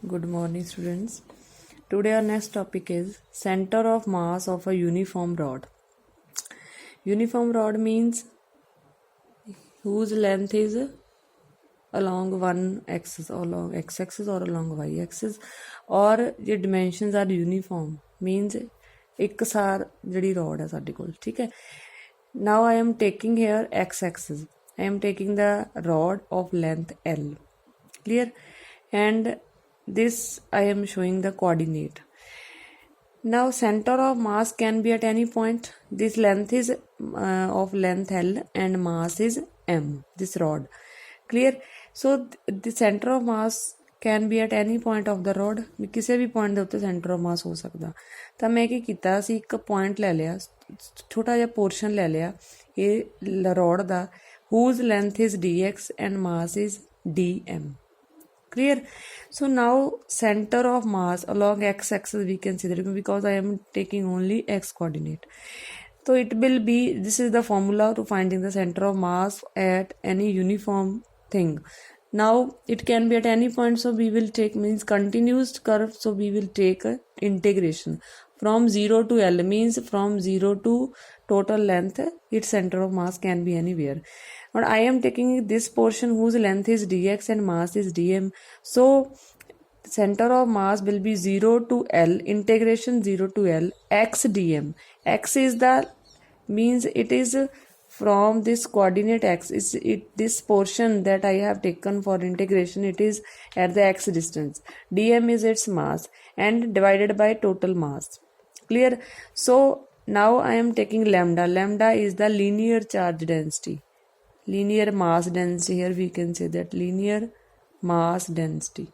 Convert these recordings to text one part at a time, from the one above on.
Good morning, students. Today, our next topic is center of mass of a uniform rod. Uniform rod means whose length is along one axis, or along x-axis or along y-axis, or the dimensions are uniform means ਇੱਕਸਾਰ ਜਿਹੜੀ rod ਹੈ ਸਾਡੇ ਕੋਲ ਠੀਕ ਹੈ. Now I am taking here x-axis. I am taking the rod of length L. Clear? And this I am showing the coordinate. Now center of mass can be at any point. This length is of length L and mass is M, this rod. Clear? So the center of mass can be at any point of the rod. ਕਿਸੇ ਵੀ point ਦੇ ਉੱਤੇ center of mass ਹੋ ਸਕਦਾ. ਤਾਂ ਮੈਂ ਕੀ ਕੀਤਾ ਸੀ, ਇੱਕ point ਲੈ ਲਿਆ, ਛੋਟਾ ਜਿਹਾ portion ਲੈ ਲਿਆ ਇਹ rod the, whose length is dx and mass is dm. Clear? So now center of mass along x-axis we can see that because I am taking only x coordinate. So it will be, this is the formula to finding the center of mass at any uniform thing. Now it can be at any point, so we will take means continuous curve, so we will take integration from 0 to L means from 0 to total length. Its center of mass can be anywhere. But I am taking this portion whose length is dx and mass is dm. So center of mass will be 0 to L, integration 0 to L, x dm. X is the means it is from this coordinate x. This portion that I have taken for integration, it is at the x distance. Dm is its mass and divided by total mass. Clear? So now I am taking lambda. Lambda is the linear charge density. Linear mass density, here we can say that linear mass density.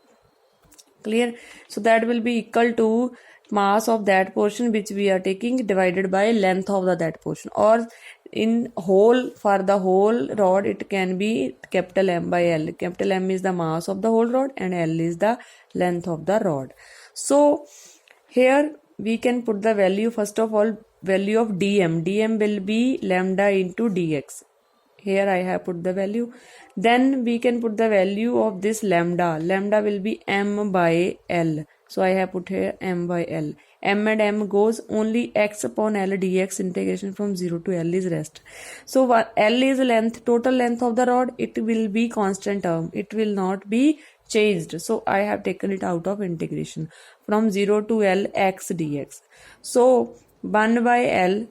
Clear? So that will be equal to mass of that portion which we are taking divided by length of that portion, or in whole, for the whole rod it can be capital M by L. Capital M is the mass of the whole rod and L is the length of the rod. So here we can put the value, first of all value of dm. Dm will be lambda into dx. Here I have put the value. Then we can put the value of this lambda. Lambda will be m by L. So I have put here m by L. M and m goes, only x upon L dx, integration from 0 to L is rest. So L is length, total length of the rod. It will be constant term. It will not be changed. So I have taken it out of integration from 0 to L x dx. So 1 by L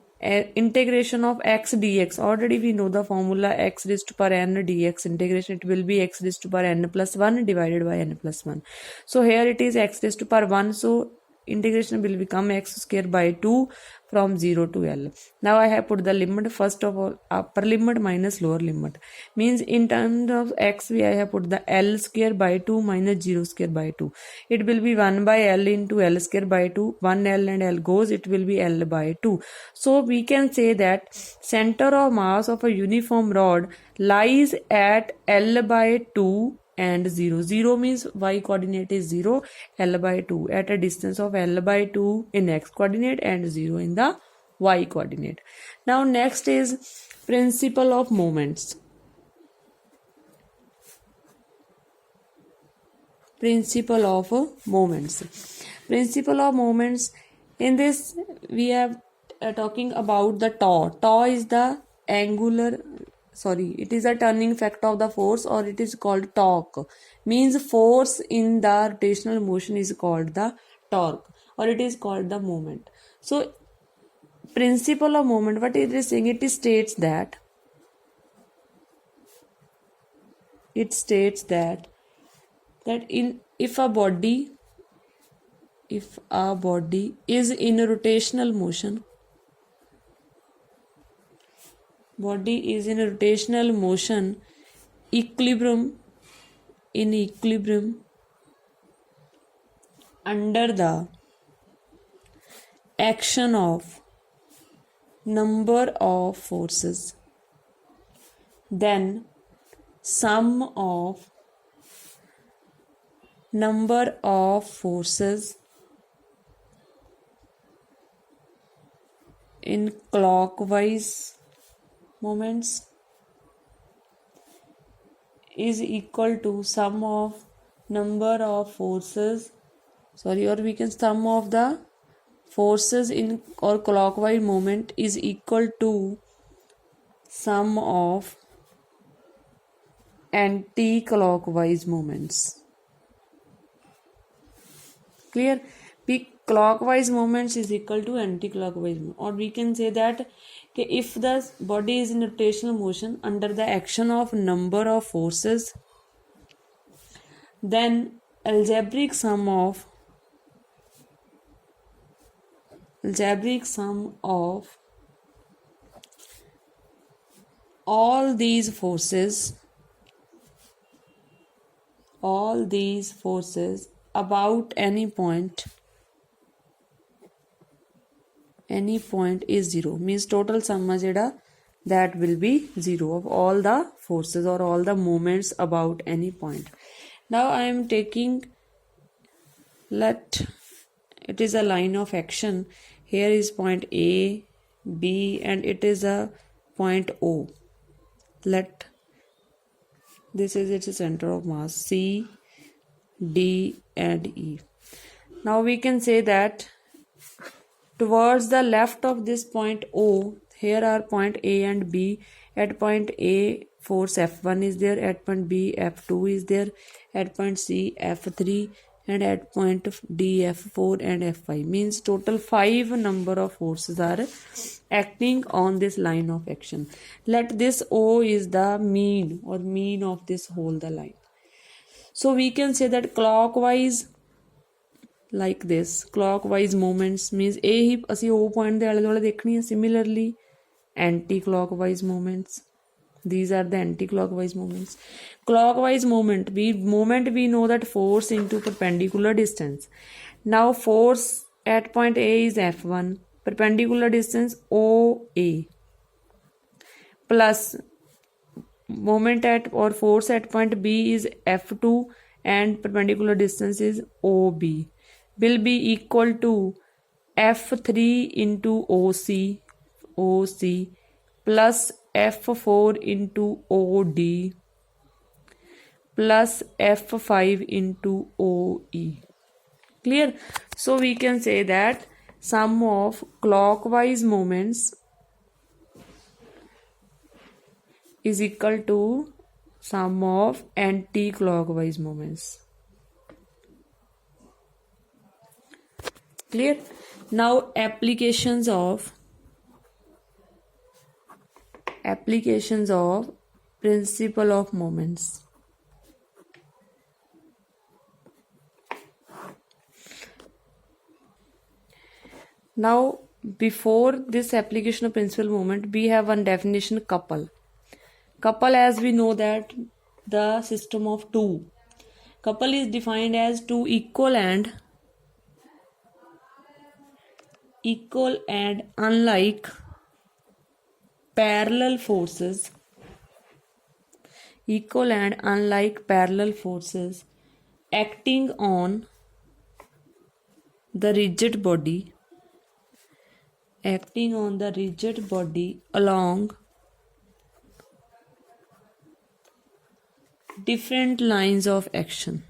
integration of x dx. Already we know the formula, x raised to power n dx integration, it will be x raised to power n plus 1 divided by n plus 1. So here it is x raised to power 1, so integration will become x square by 2 from 0 to L. Now I have put the limit, first of all upper limit minus lower limit, means in terms of x I have put the L square by 2 minus 0 square by 2. It will be 1 by L into L square by 2. 1 L and L goes, it will be L by 2. So we can say that center of mass of a uniform rod lies at L by 2 and 0. 0 means y coordinate is 0, L by 2 at a distance of L by 2 in x coordinate and 0 in the y coordinate. Now next is principle of moments. Principle of moments. Principle of moments. In this we have talking about the tau. Tau is the angular, it is a turning factor of the force, or it is called torque. Means force in the rotational motion is called the torque, or it is called the moment. So principle of moment, what it is saying, it states that in if a body is in a rotational motion, equilibrium under the action of number of forces, then sum of number of forces in clockwise moments is equal to sum of number of forces, sorry, or we can sum of the forces in or clockwise movement is equal to sum of anti-clockwise movements. Clear? Clockwise movements is equal to anti-clockwise movement. Or we can say that if the body is in rotational motion under the action of number of forces, then algebraic sum of all these forces about any point is 0, means total sum that will be 0 of all the forces or all the moments about any point. Now I am taking, let it is a line of action. Here is point A, B, and it is a point O. Let this is its center of mass, C, D, and E. Now we can say that towards the left of this point O, here are point A and B. At point A, force F1 is there. At point B, F2 is there. At point C, F3. And at point D, F4 and F5. Means total 5 number of forces are acting on this line of action. Let this O is the mean or mean of this whole the line. So we can say that clockwise, like this, clockwise movements means A ही ਅਸੀਂ O point ਦੇ ਆਲੇ ਦੁਆਲੇ ਦੇਖਣੀ ਹੈ. Similarly anti-clockwise movements, these are the anti-clockwise movements. Clockwise movement, we know that force into perpendicular distance. Now force at point A is F1, perpendicular distance OA, plus moment at or force at point B is F2 and perpendicular distance is OB, will be equal to F3 into OC plus F4 into OD plus F5 into OE. Clear? So we can say that sum of clockwise moments is equal to sum of anti-clockwise moments. Clear? Now applications of principle of moments. Now before this application of principal moment, we have one definition, couple. Couple, as we know that the system of two. Couple is defined as two equal and unlike parallel forces acting on the rigid body along different lines of action.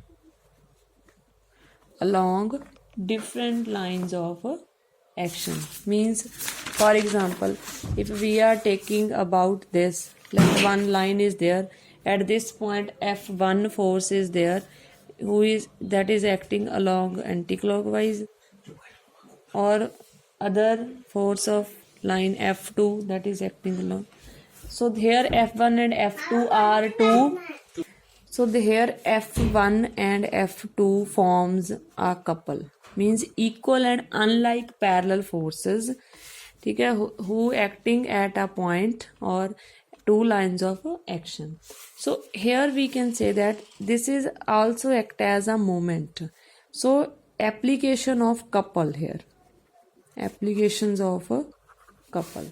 Means, for example, if we are taking about this, like one line is there, at this point F1 force is there, that is acting along anti-clockwise, or other force of line F2 that is acting along. So here F1 and F2 are two. So here F1 and F2 forms a couple. Means equal and unlike parallel forces, ठीक है, who acting at a point or two lines of action. So here we can say that this is also act as a moment. So application of couple here. Applications of a couple.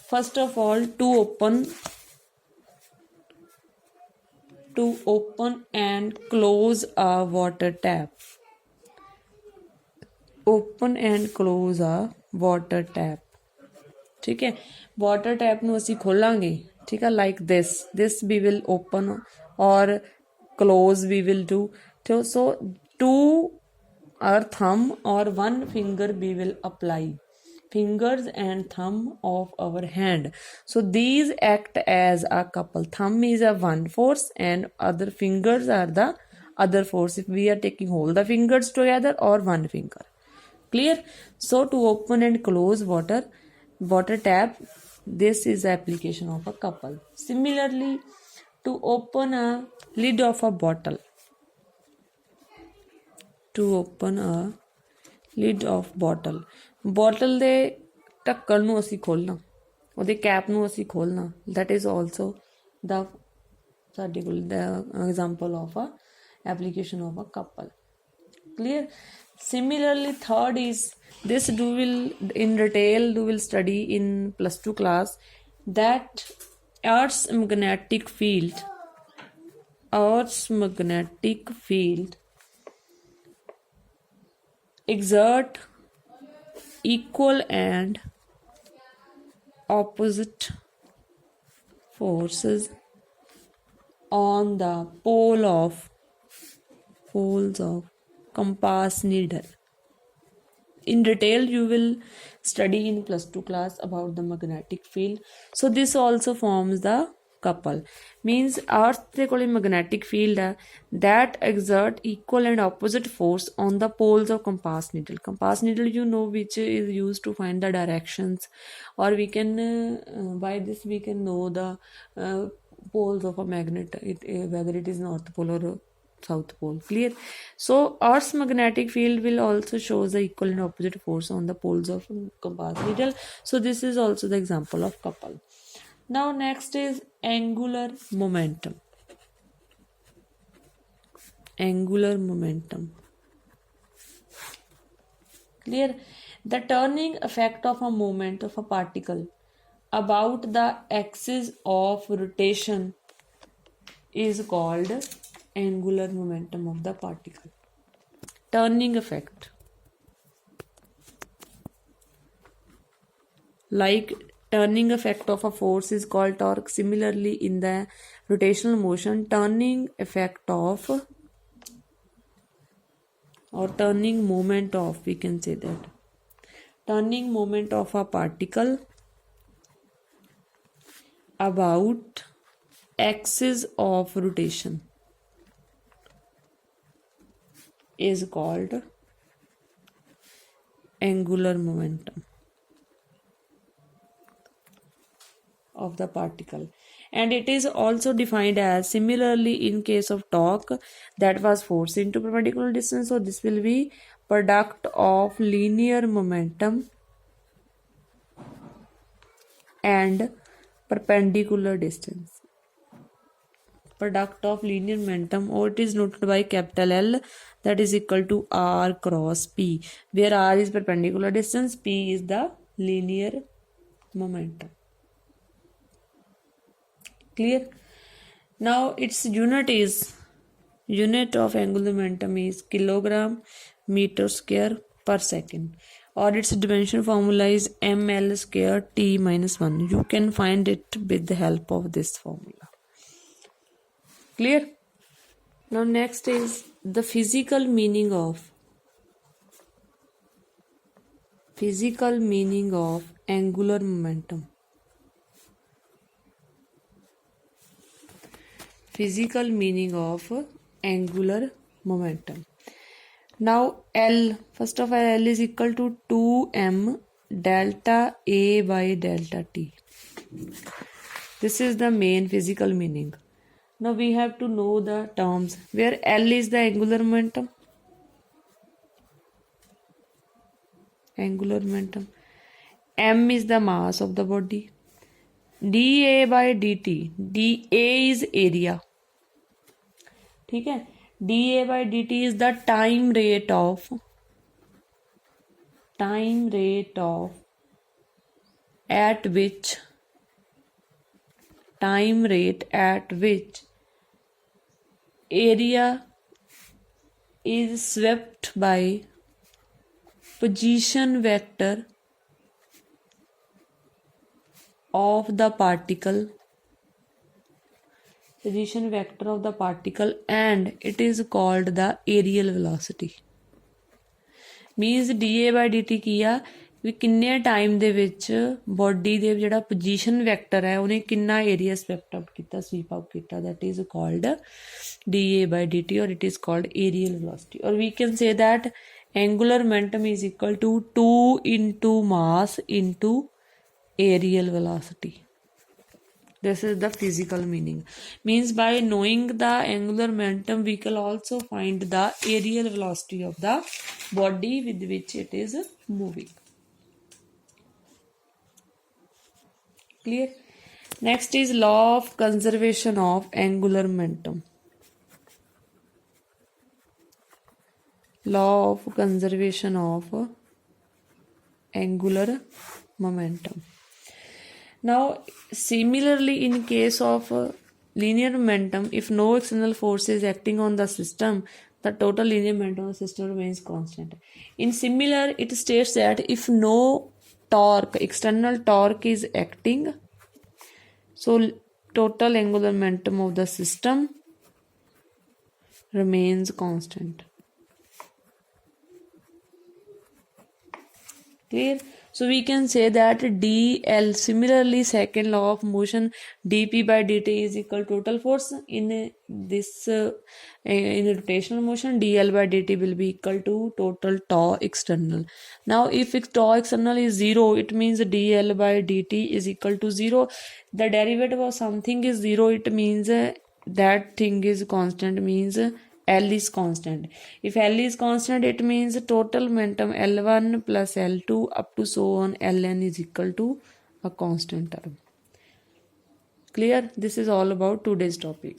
First of all, to open and close a water tap. Open and close a water tap. ठीक है, water tap ਨੂੰ ਅਸੀਂ ਖੋਲਾਂਗੇ, ठीक है, like this we will open, or close we will do. So two our thumb or one finger we will apply, fingers and thumb of our hand. So these act as a couple. Thumb is a one force and other fingers are the other force if we are taking all the fingers together or one finger. Clear? So to open and close water tap, this is the application of a couple. Similarly, to open a lid of a bottle, to open a lid of bottle, bottle ਦੇ ਢੱਕਣ ਨੂੰ ਅਸੀਂ ਖੋਲ੍ਹਣਾ, ਉਹਦੇ cap ਨੂੰ ਅਸੀਂ ਖੋਲ੍ਹਣਾ, that is also ਦਾ ਸਾਡੇ ਕੋਲ ਦਾ example of a application of a couple. Clear? Similarly, third is this do will in detail do will study in +2 class, that Earth's magnetic field exert equal and opposite forces on the poles of compass needle. In detail you will study in +2 class about the magnetic field. So this also forms the couple. Means earth ਦੇ ਕੋਲੇ magnetic field ਹੈ that exert equal and opposite force on the poles of compass needle. Compass needle you know which is used to find the directions, or we can by this we can know the poles of a magnet, whether it is north pole or south pole. Clear? So Earth's magnetic field will also show the equal and opposite force on the poles of compass needle. So this is also the example of couple. Now next is angular momentum. Angular momentum. Clear? The turning effect of a moment of a particle about the axis of rotation is called angular momentum of the particle. Turning effect. Like turning effect of a force is called torque. Similarly, in the rotational motion, turning effect of or turning moment of, we can say that. Turning moment of a particle about axis of rotation is called angular momentum of the particle, and it is also defined as, similarly in case of torque, that was force into perpendicular distance. So this will be product of linear momentum and perpendicular distance. Product of linear momentum, or it is noted by capital L, that is equal to R cross P, where R is perpendicular distance, P is the linear momentum. Clear? Now its unit of angular momentum is kilogram meter square per second, or its dimension formula is ml square t minus 1. You can find it with the help of this formula. Clear? Now next is the physical meaning of angular momentum. Physical meaning of angular momentum. Now L, first of all, L is equal to 2m delta A by delta T. This is the main physical meaning. Now we have to know the terms, where L is the angular momentum. M is the mass of the body. dA by dt. dA is area. ठीक है? dA by dt is the time rate at which area is swept by position vector of the particle position vector of the particle and it is called the aerial velocity. Means dA by dt ਕੀ ਆ ਵੀ ਕਿੰਨੇ time ਦੇ ਵਿੱਚ body ਦੇ ਜਿਹੜਾ position vector ਹੈ ਉਹਨੇ ਕਿੰਨਾ area ਸਵੈਪਟ up ਕੀਤਾ, ਸਵੀਪ ਅਪ ਕੀਤਾ, that is called dA by dt or it is called aerial velocity. Or we can say that angular momentum is equal to 2 into mass into aerial velocity. This is the physical meaning. Means by knowing the angular momentum we can also find the aerial velocity of the body with which it is moving. Clear? Next is law of conservation of angular momentum. Law of conservation of angular momentum. Now similarly in case of linear momentum, if no external force is acting on the system, the total linear momentum of the system remains constant. In similar, it states that if no torque, external torque is acting, so total angular momentum of the system remains constant. Clear? So we can say that dl, similarly second law of motion, dp by dt is equal to total force. In this in rotational motion, dl by dt will be equal to total tau external. Now if tau external is 0, it means dl by dt is equal to 0. The derivative of something is 0, it means that thing is constant, means L is constant. If L is constant, it means total momentum L1 plus L2 up to so on Ln is equal to a constant term. Clear? This is all about today's topic.